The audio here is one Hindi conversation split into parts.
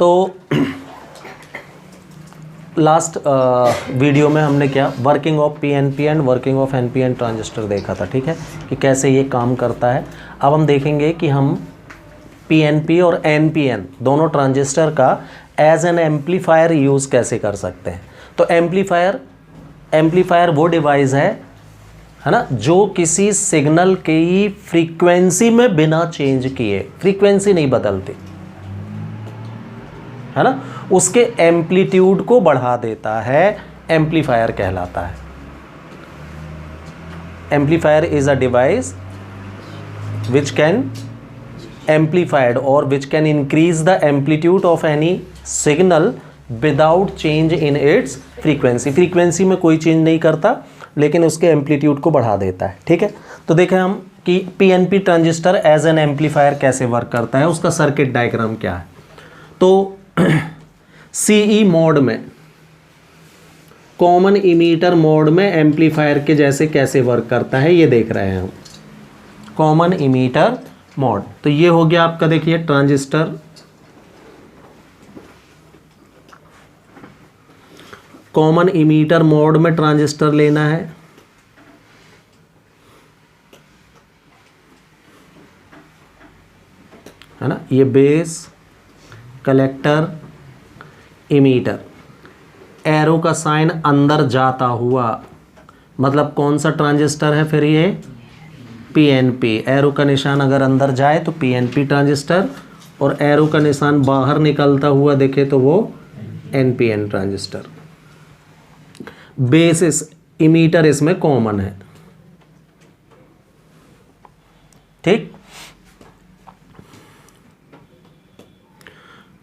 तो लास्ट वीडियो में हमने क्या working of PNP and working of NPN transistor देखा था, ठीक है, कि कैसे ये काम करता है। अब हम देखेंगे कि हम पीएनपी और एनपीएन दोनों ट्रांजिस्टर का एज एन एम्पलीफायर यूज़ कैसे कर सकते हैं। तो एम्पलीफायर वो डिवाइस है ना, जो किसी सिग्नल की फ्रीक्वेंसी में बिना चेंज किए, फ्रीक्वेंसी नहीं बदलती है ना, उसके एम्पलीट्यूड को बढ़ा देता है, एम्पलीफायर कहलाता है। Amplifier is a device which can amplified or which can increase the amplitude of any signal without change in its frequency. Frequency में कोई चेंज नहीं करता, लेकिन उसके एम्पलीट्यूड को बढ़ा देता है, ठीक है। तो देखें हम कि PNP transistor as an amplifier कैसे वर्क करता है, उसका सर्किट डायग्राम क्या है। तो सीई मोड में, कॉमन इमीटर मोड में एम्पलीफायर के जैसे कैसे वर्क करता है ये देख रहे हैं हम, कॉमन इमीटर मोड। तो ये हो गया आपका, देखिए ट्रांजिस्टर, कॉमन इमीटर मोड में ट्रांजिस्टर लेना है ना। ये बेस, कलेक्टर, इमीटर, एरो का साइन अंदर जाता हुआ, मतलब कौन सा ट्रांजिस्टर है फिर ये पीएनपी। एरो का निशान अगर अंदर जाए तो पीएनपी ट्रांजिस्टर, और एरो का निशान बाहर निकलता हुआ देखे तो वो एनपीएन ट्रांजिस्टर। बेस इस इमीटर इसमें कॉमन है, ठीक।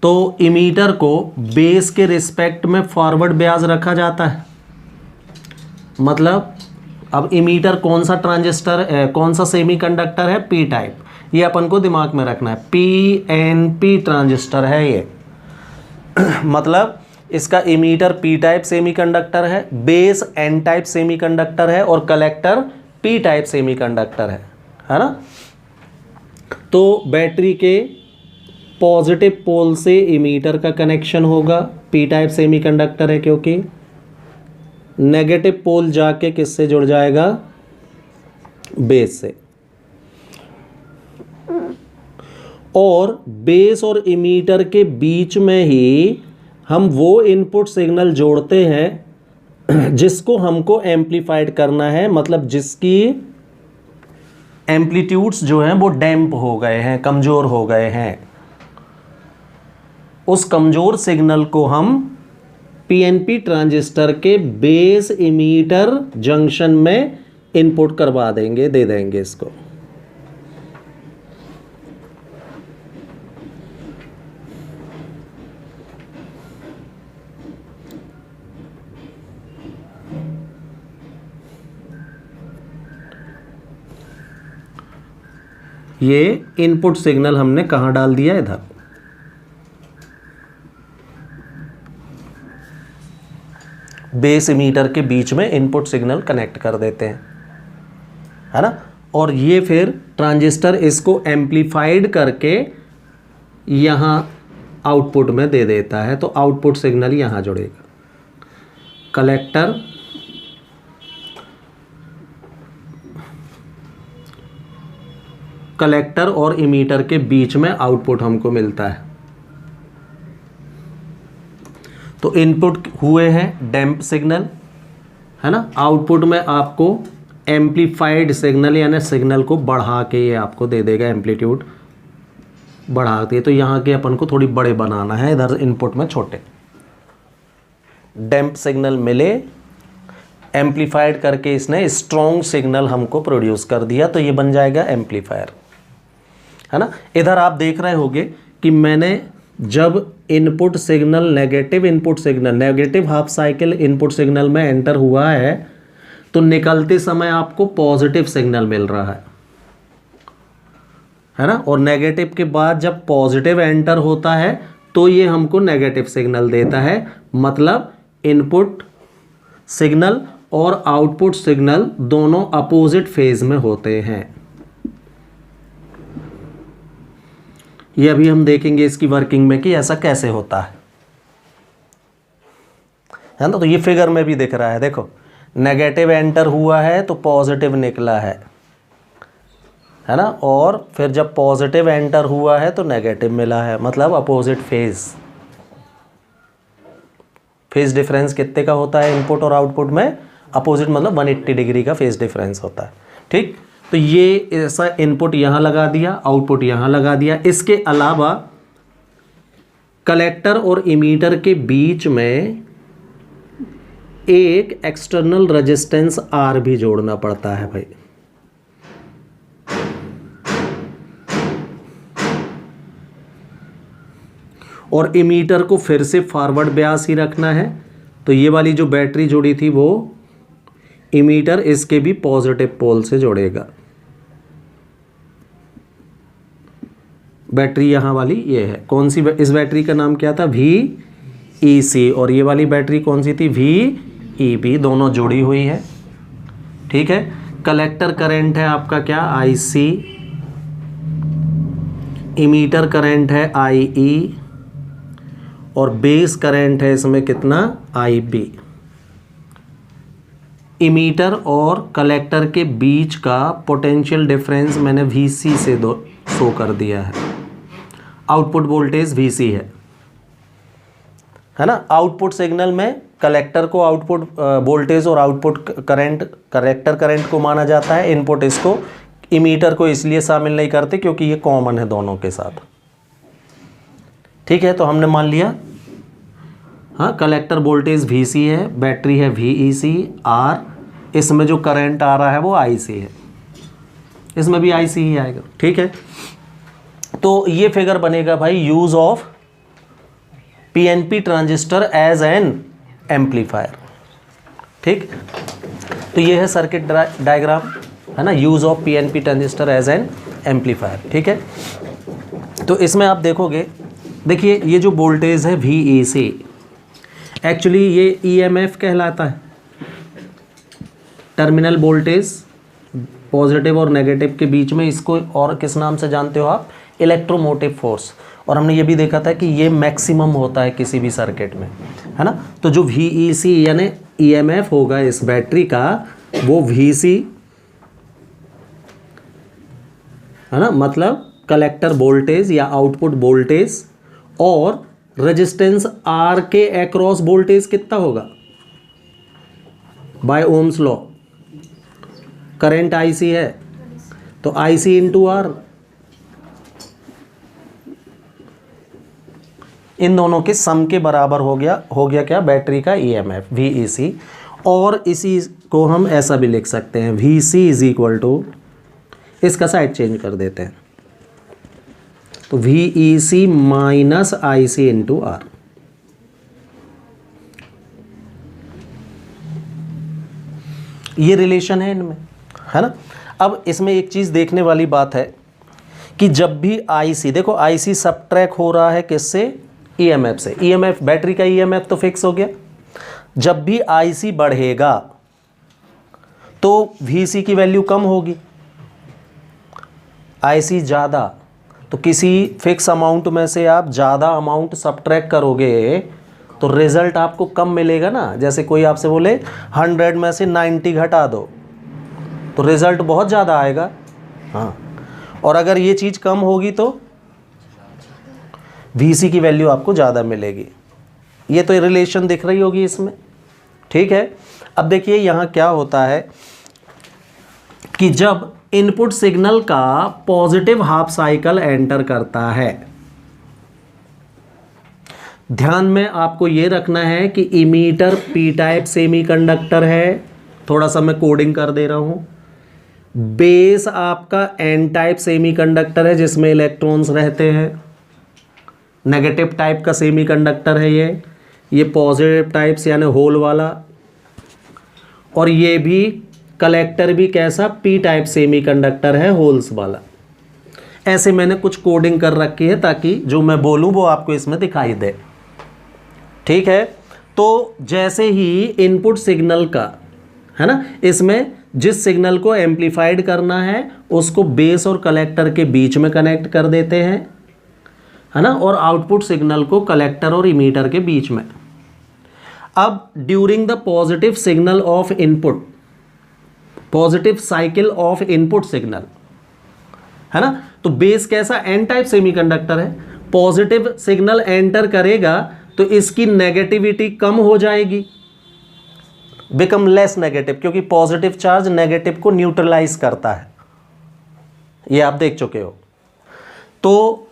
तो इमीटर को बेस के रिस्पेक्ट में फॉरवर्ड ब्याज रखा जाता है। मतलब अब इमीटर कौन सा ट्रांजिस्टर है, कौन सा सेमीकंडक्टर है, पी टाइप, ये अपन को दिमाग में रखना है। पीएनपी ट्रांजिस्टर है ये मतलब इसका इमीटर पी टाइप सेमीकंडक्टर है, बेस एन टाइप सेमीकंडक्टर है, और कलेक्टर पी टाइप सेमीकंडक्टर है ना। तो बैटरी के पॉजिटिव पोल से इमीटर का कनेक्शन होगा, पी टाइप सेमीकंडक्टर है क्योंकि। नेगेटिव पोल जाके किससे जुड़ जाएगा, बेस से। और बेस और इमीटर के बीच में ही हम वो इनपुट सिग्नल जोड़ते हैं जिसको हमको एम्पलीफाइड करना है, मतलब जिसकी एम्पलीट्यूड्स जो हैं वो डैम्प हो गए हैं, कमज़ोर हो गए हैं। उस कमज़ोर सिग्नल को हम पीएनपी ट्रांजिस्टर के बेस इमीटर जंक्शन में इनपुट करवा देंगे, दे देंगे इसको। ये इनपुट सिग्नल हमने कहाँ डाल दिया, इधर। बेस इमीटर के बीच में इनपुट सिग्नल कनेक्ट कर देते हैं, है ना। और ये फिर ट्रांजिस्टर इसको एम्पलीफाइड करके यहाँ आउटपुट में दे देता है। तो आउटपुट सिग्नल यहाँ जुड़ेगा। कलेक्टर और इमीटर के बीच में आउटपुट हमको मिलता है। तो इनपुट हुए हैं डैम्प सिग्नल, है ना। आउटपुट में आपको एम्पलीफाइड सिग्नल, यानी सिग्नल को बढ़ा के ये आपको दे देगा, एम्पलीट्यूड बढ़ा के। तो यहाँ के अपन को थोड़ी बड़े बनाना है, इधर इनपुट में छोटे। डैम्प सिग्नल मिले, एम्पलीफाइड करके इसने स्ट्रॉन्ग सिग्नल हमको प्रोड्यूस कर दिया, तो ये बन जाएगा एम्पलीफायर, है ना। इधर आप देख रहे होंगे कि मैंने जब input signal, negative input signal, negative half cycle input signal में एंटर हुआ है, तो निकलते समय आपको पॉजिटिव सिग्नल मिल रहा है ना। और नेगेटिव के बाद जब पॉजिटिव एंटर होता है तो ये हमको नेगेटिव सिग्नल देता है। मतलब इनपुट सिग्नल और आउटपुट सिग्नल दोनों अपोजिट फेज में होते हैं। ये अभी हम देखेंगे इसकी वर्किंग में कि ऐसा कैसे होता है ना। तो ये फिगर में भी दिख रहा है, देखो नेगेटिव एंटर हुआ है तो पॉजिटिव निकला है ना, और फिर जब पॉजिटिव एंटर हुआ है तो नेगेटिव मिला है, मतलब अपोजिट फेज डिफरेंस कितने का होता है इनपुट और आउटपुट में, अपोजिट, मतलब 180 डिग्री का फेज डिफरेंस होता है। ठीक, तो ये ऐसा इनपुट यहाँ लगा दिया, आउटपुट यहाँ लगा दिया। इसके अलावा कलेक्टर और इमीटर के बीच में एक एक्सटर्नल रेजिस्टेंस R भी जोड़ना पड़ता है भाई। और इमीटर को फिर से फॉरवर्ड ब्यास ही रखना है, तो ये वाली जो बैटरी जुड़ी थी वो इमीटर इसके भी पॉजिटिव पोल से जोड़ेगा। बैटरी यहाँ वाली ये है, कौन सी, इस बैटरी का नाम क्या था, VEC, और ये वाली बैटरी कौन सी थी, VEB, दोनों जुड़ी हुई है। ठीक है, कलेक्टर करंट है आपका क्या, IC, इमीटर करंट है IE, और बेस करंट है इसमें कितना, IB। इमीटर और कलेक्टर के बीच का पोटेंशियल डिफरेंस मैंने VC से शो कर दिया है। आउटपुट वोल्टेज VC है ना। आउटपुट सिग्नल में कलेक्टर को आउटपुट वोल्टेज और आउटपुट करंट, कलेक्टर करंट को माना जाता है, इनपुट इसको, इमीटर को इसलिए शामिल नहीं करते क्योंकि ये कॉमन है दोनों के साथ। ठीक है, तो हमने मान लिया, हाँ, कलेक्टर वोल्टेज VC है, बैटरी है VEC, R, इसमें जो करंट आ रहा है वो IC है, इसमें भी IC ही आएगा। ठीक है, तो ये फिगर बनेगा भाई, use of PNP transistor as an amplifier. ठीक, तो ये है सर्किट डायग्राम, है ना, use of PNP transistor as an amplifier. ठीक है, तो इसमें आप देखोगे, देखिए ये जो वोल्टेज है VEC, एक्चुअली ये EMF कहलाता है, टर्मिनल वोल्टेज पॉजिटिव और नेगेटिव के बीच में, इसको और किस नाम से जानते हो आप, इलेक्ट्रोमोटिव फोर्स। और हमने ये भी देखा था कि ये मैक्सिमम होता है किसी भी सर्किट में, है ना। तो जो VEC यानी EMF होगा इस बैटरी का, वो VC, है ना, मतलब कलेक्टर वोल्टेज या आउटपुट वोल्टेज, और रेजिस्टेंस R के अक्रॉस वोल्टेज कितना होगा, by Ohm's law, current IC है तो IC इंटू R, इन दोनों के सम के बराबर हो गया क्या, बैटरी का EMF VEC। और इसी को हम ऐसा भी लिख सकते हैं, VC इज इक्वल टू, इसका साइड चेंज कर देते हैं, तो VEC minus IC into R। ये रिलेशन है इनमें, है ना। अब इसमें एक चीज़ देखने वाली बात है कि जब भी IC, देखो IC सबट्रैक्ट हो रहा है किससे, EMF से। EMF, बैटरी का EMF तो फिक्स हो गया, जब भी IC बढ़ेगा तो VC की वैल्यू कम होगी, IC ज़्यादा, तो किसी फिक्स अमाउंट में से आप ज़्यादा अमाउंट सबट्रैक्ट करोगे तो रिज़ल्ट आपको कम मिलेगा ना। जैसे कोई आपसे बोले 100 में से 90 घटा दो तो रिज़ल्ट बहुत ज़्यादा आएगा, हाँ। और अगर ये चीज़ कम होगी तो VC की वैल्यू आपको ज़्यादा मिलेगी। ये तो रिलेशन दिख रही होगी इसमें। ठीक है, अब देखिए यहाँ क्या होता है कि जब इनपुट सिग्नल का पॉजिटिव हाफ साइकिल एंटर करता है, ध्यान में आपको ये रखना है कि इमीटर P टाइप सेमीकंडक्टर है, थोड़ा सा मैं कोडिंग कर दे रहा हूँ। बेस आपका N टाइप सेमीकंडक्टर है जिसमें इलेक्ट्रॉन्स रहते हैं, नेगेटिव टाइप का सेमीकंडक्टर है ये पॉजिटिव टाइप्स यानी होल वाला, और ये भी कलेक्टर भी कैसा, P टाइप सेमीकंडक्टर है, होल्स वाला। ऐसे मैंने कुछ कोडिंग कर रखी है ताकि जो मैं बोलूँ वो आपको इसमें दिखाई दे। ठीक है, तो जैसे ही इनपुट सिग्नल का, है ना, इसमें जिस सिग्नल को एम्प्लीफाइड करना है उसको बेस और कलेक्टर के बीच में कनेक्ट कर देते हैं, है ना, और आउटपुट सिग्नल को कलेक्टर और इमीटर के बीच में। अब during the positive signal of input, positive cycle of input signal, है ना, तो बेस कैसा, एन टाइप सेमीकंडक्टर है। पॉजिटिव सिग्नल एंटर करेगा तो इसकी नेगेटिविटी कम हो जाएगी, बिकम लेस नेगेटिव, क्योंकि पॉजिटिव चार्ज नेगेटिव को न्यूट्रलाइज करता है, ये आप देख चुके हो। तो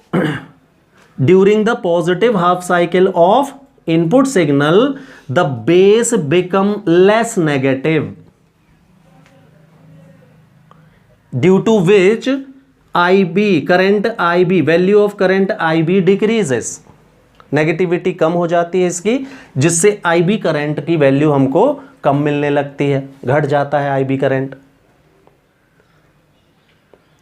during the positive half cycle of input signal the base become less negative, due to which IB, current IB, value of current IB decreases, negativity कम हो जाती है इसकी, जिससे IB करंट की वैल्यू हमको कम मिलने लगती है, घट जाता है IB करंट,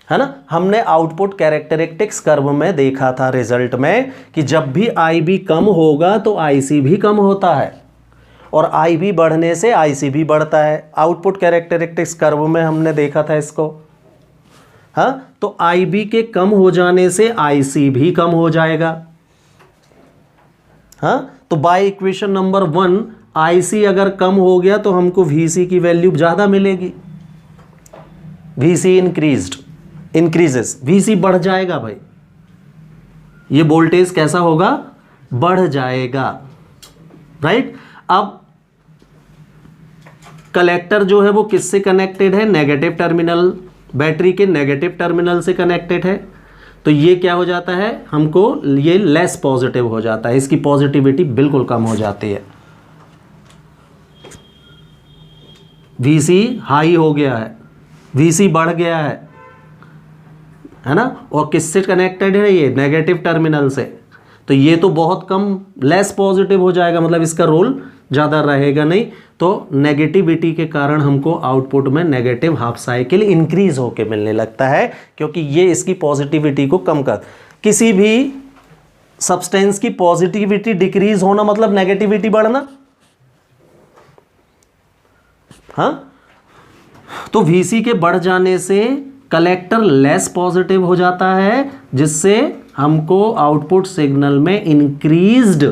है ना। हमने आउटपुट कैरेक्टरिस्टिक्स कर्व में देखा था रिजल्ट में कि जब भी IB कम होगा तो IC भी कम होता है, और IB बढ़ने से IC भी बढ़ता है। आउटपुट कैरेक्टरिस्टिक्स कर्व में हमने देखा था इसको, हाँ। तो IB के कम हो जाने से IC भी कम हो जाएगा, हाँ। तो बाय इक्वेशन नंबर 1 IC अगर कम हो गया तो हमको VC की वैल्यू ज़्यादा मिलेगी, VC इंक्रीजेस, VC बढ़ जाएगा भाई, ये वोल्टेज कैसा होगा, बढ़ जाएगा, राइट। अब कलेक्टर जो है वो किससे कनेक्टेड है, नेगेटिव टर्मिनल, बैटरी के नेगेटिव टर्मिनल से कनेक्टेड है, तो ये क्या हो जाता है, हमको ये लेस पॉजिटिव हो जाता है, इसकी पॉजिटिविटी बिल्कुल कम हो जाती है, VC हाई हो गया है, VC बढ़ गया है ना, और किससे कनेक्टेड है, ये नेगेटिव टर्मिनल से, तो ये तो बहुत कम लेस पॉजिटिव हो जाएगा, मतलब इसका रोल ज़्यादा रहेगा नहीं, तो नेगेटिविटी के कारण हमको आउटपुट में नेगेटिव हाफ साइकिल इंक्रीज होके मिलने लगता है, क्योंकि ये इसकी पॉजिटिविटी को कम कर, किसी भी सब्सटेंस की पॉजिटिविटी डिक्रीज होना मतलब नेगेटिविटी बढ़ना, हाँ। तो VC के बढ़ जाने से कलेक्टर लेस पॉजिटिव हो जाता है, जिससे हमको आउटपुट सिग्नल में इंक्रीज्ड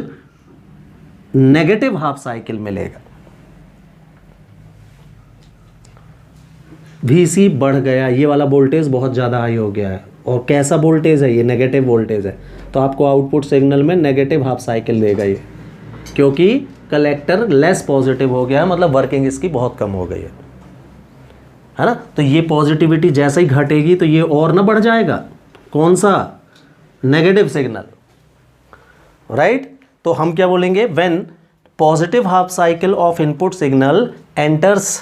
नेगेटिव हाफ साइकिल मिलेगा। VC बढ़ गया, ये वाला वोल्टेज बहुत ज़्यादा हाई हो गया है, और कैसा वोल्टेज है, ये नेगेटिव वोल्टेज है, तो आपको आउटपुट सिग्नल में नेगेटिव हाफ साइकिल देगा ये, क्योंकि कलेक्टर लेस पॉजिटिव हो गया है, मतलब वर्किंग इसकी बहुत कम हो गई है ना। तो ये पॉजिटिविटी जैसे ही घटेगी तो ये और ना बढ़ जाएगा, कौन सा, नेगेटिव सिग्नल, राइट। तो हम क्या बोलेंगे, when positive half cycle of input signal enters,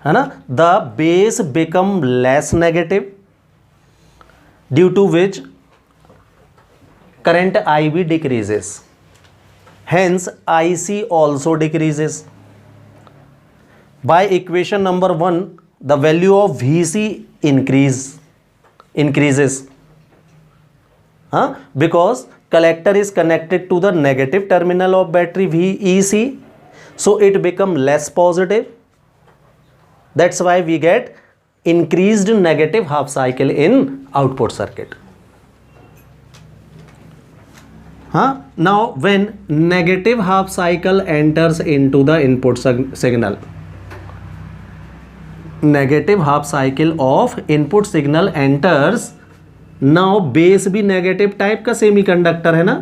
है ना, the base become less negative due to which current IB decreases, hence IC also decreases. By equation number 1 the value of VC increases, because collector is connected to the negative terminal of battery VEC, so it become less positive, that's why we get increased negative half cycle in output circuit. Now when negative half cycle enters into the input signal, negative half cycle of input signal enters, now base भी negative type का semiconductor है ना,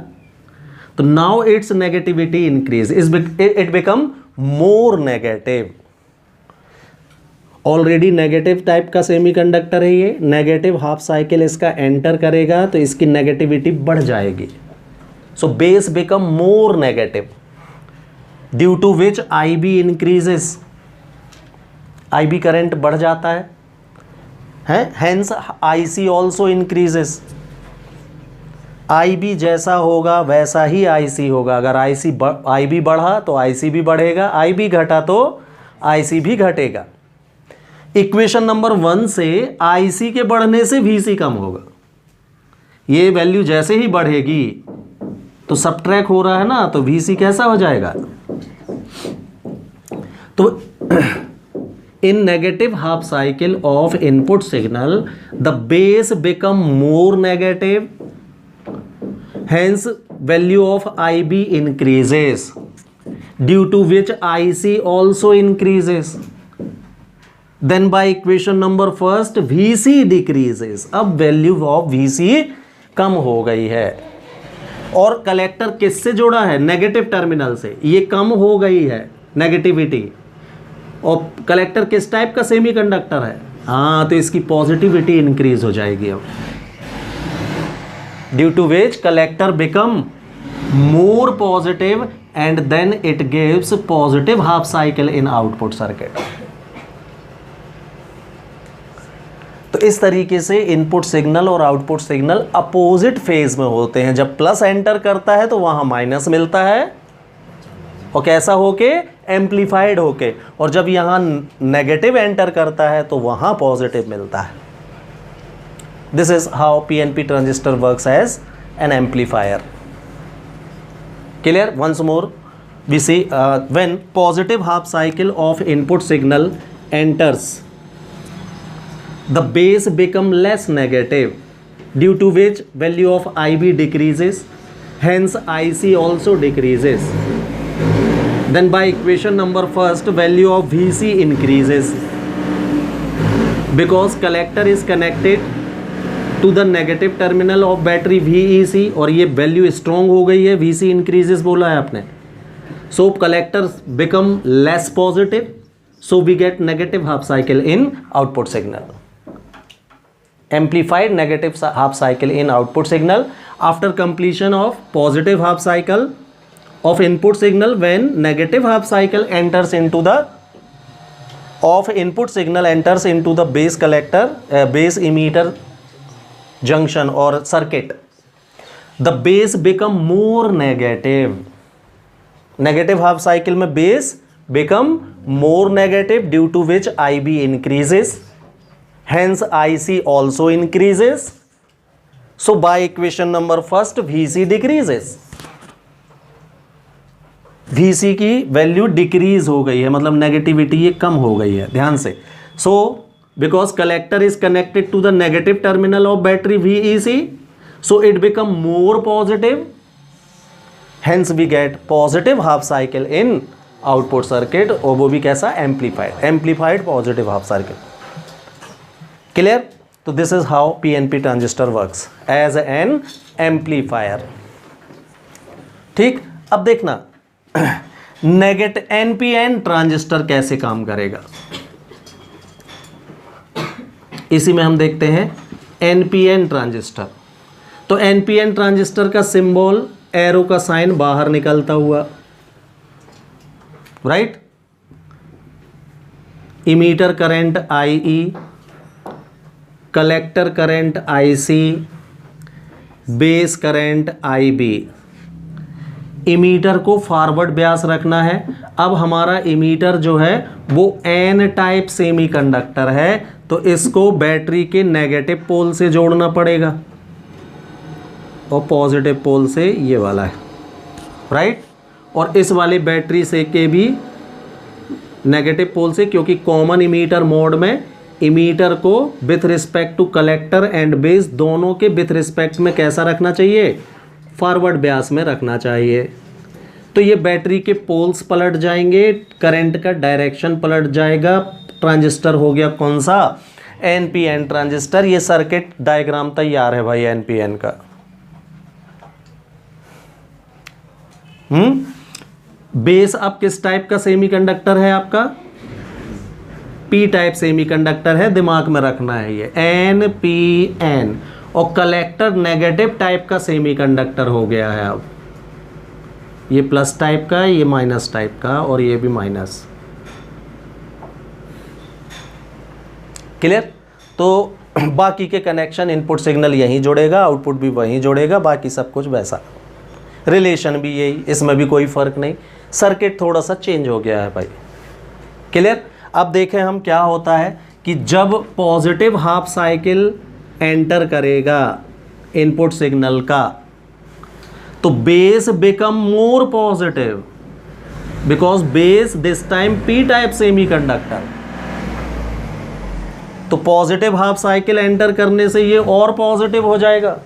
तो now its negativity increase, it become more negative, already negative type का सेमीकंडक्टर है ये, नेगेटिव हाफ साइकिल इसका एंटर करेगा तो इसकी नेगेटिविटी बढ़ जाएगी, so base become more negative due to which IB increases, IB current बढ़ जाता है, hence IC also increases, IB जैसा होगा वैसा ही IC होगा, अगर IB बढ़ा तो IC भी बढ़ेगा, IB घटा तो IC भी घटेगा। इक्वेशन नंबर 1 से IC के बढ़ने से VC कम होगा, ये वैल्यू जैसे ही बढ़ेगी तो सबट्रैक हो रहा है ना, तो VC कैसा हो जाएगा, तो in negative half cycle of input signal the base become more negative hence value of IB increases due to which IC also increases. Then by equation number first VC decreases. अब वैल्यू ऑफ VC कम हो गई है और कलेक्टर किससे जुड़ा है? नेगेटिव टर्मिनल से। ये कम हो गई है नेगेटिविटी और कलेक्टर किस टाइप का सेमीकंडक्टर है? हाँ, तो इसकी पॉजिटिविटी इंक्रीज हो जाएगी अब, due to which collector become more positive and then it gives positive half cycle in output circuit. तो इस तरीके से इनपुट सिग्नल और आउटपुट सिग्नल अपोजिट फेज में होते हैं। जब प्लस एंटर करता है तो वहां माइनस मिलता है और कैसा होके? एम्पलीफाइड होके, और जब यहां नेगेटिव एंटर करता है तो वहां पॉजिटिव मिलता है। This is how PNP transistor works as an amplifier. Clear? Once more we see when positive half cycle of input signal enters the base become less negative due to which value of IB decreases, hence IC also decreases. Then by equation number first value of VC increases because collector is connected to the negative terminal of battery VEC और ये value strong हो गई है, VC increases बोला है आपने, so collector become less positive, so we get negative half cycle in output signal. Amplified negative half cycle in output signal after completion of positive half cycle of input signal. When negative half cycle enters into the of input signal enters into the base collector base emitter junction or circuit, the base become more negative. Negative half cycle में base become more negative due to which IB increases, hence IC also increases. So by equation number first VC decreases. VC की वैल्यू डिक्रीज हो गई है, मतलब नेगेटिविटी ये कम हो गई है, ध्यान से। So because collector is connected to the negative terminal of battery VEC, so it become more positive, hence we get positive half cycle in output circuit, और वो भी कैसा? Amplified positive half circuit. Clear? तो this is how PNP transistor works as an amplifier. ठीक, अब देखना नेगेटिव एनपीएन ट्रांजिस्टर कैसे काम करेगा, इसी में हम देखते हैं एनपीएन ट्रांजिस्टर। तो एनपीएन ट्रांजिस्टर का सिंबल एरो का साइन बाहर निकलता हुआ, right? Emitter current IE, collector current IC, base current IB। Emitter को फॉरवर्ड ब्यास रखना है। अब हमारा इमीटर जो है वो एन टाइप सेमीकंडक्टर है, तो इसको बैटरी के नेगेटिव पोल से जोड़ना पड़ेगा और पॉजिटिव पोल से ये वाला है, राइट? और इस वाले बैटरी से के भी नेगेटिव पोल से, क्योंकि कॉमन इमीटर मोड में इमीटर को with respect to collector and base दोनों के विथ रिस्पेक्ट में कैसा रखना चाहिए? फॉरवर्ड ब्यास में रखना चाहिए। तो ये बैटरी के पोल्स पलट जाएंगे, करंट का डायरेक्शन पलट जाएगा। ट्रांजिस्टर हो गया कौन सा? NPN transistor. ये सर्किट डायग्राम तैयार है भाई एनपीएन का। बेस अब किस टाइप का सेमीकंडक्टर है आपका? पी टाइप सेमीकंडक्टर है, दिमाग में रखना है ये एनपीएन। और कलेक्टर नेगेटिव टाइप का सेमीकंडक्टर हो गया है। अब ये प्लस टाइप का, ये माइनस टाइप का, और ये भी माइनस। क्लियर? तो बाकी के कनेक्शन इनपुट सिग्नल यहीं जोड़ेगा, आउटपुट भी वहीं जोड़ेगा, बाकी सब कुछ वैसा, रिलेशन भी यही, इसमें भी कोई फर्क नहीं। सर्किट थोड़ा सा चेंज हो गया है भाई। क्लियर? अब देखें हम क्या होता है कि जब पॉजिटिव हाफ साइकिल एंटर करेगा इनपुट सिग्नल का, तो base become more positive because base this time P type semiconductor. तो पॉजिटिव हाफ साइकिल एंटर करने से ये और पॉजिटिव हो जाएगा।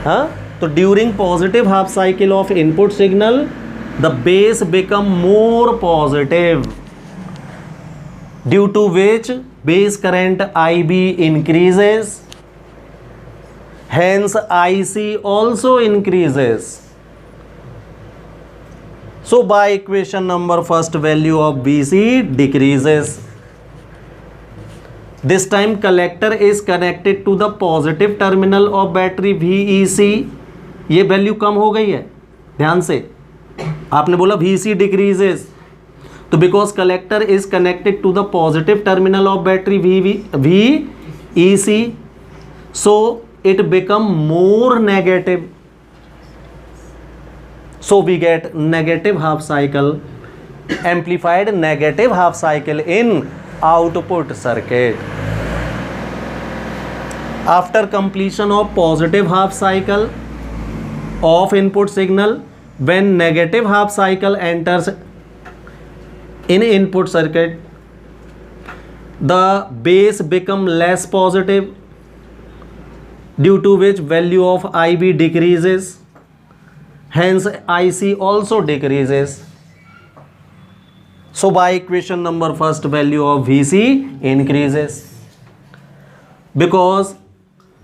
हाँ, तो during positive half cycle of input signal the base become more positive, due to which base current IB increases, hence IC also increases. So by equation number first, value of BC decreases. This time collector is connected to the positive terminal of battery VEC. ये वैल्यू कम हो गई है, ध्यान से आपने बोला VC decreases, तो because collector is connected to the positive terminal of battery VEC, so it become more negative, so we get negative half cycle, amplified negative half cycle in output circuit. After completion of positive half cycle of input signal, when negative half cycle enters in input circuit, the base become less positive, due to which value of IB decreases, hence IC also decreases. So by equation number first, value of VC increases because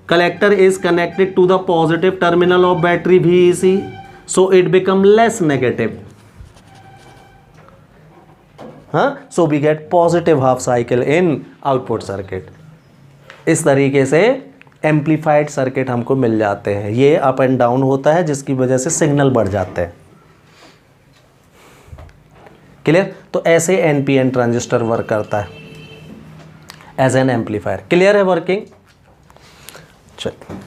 collector is connected to the positive terminal of battery VEC, so it become less negative. So we get positive half cycle in output circuit. इस तरीके से एम्प्लीफाइड सर्किट हमको मिल जाते हैं. ये अप एंड डाउन होता है जिसकी वजह से सिग्नल बढ़ जाते हैं. क्लियर? तो ऐसे NPN ट्रांजिस्टर वर्क करता है एज एन एम्पलीफायर. क्लियर है वर्किंग? चलिए.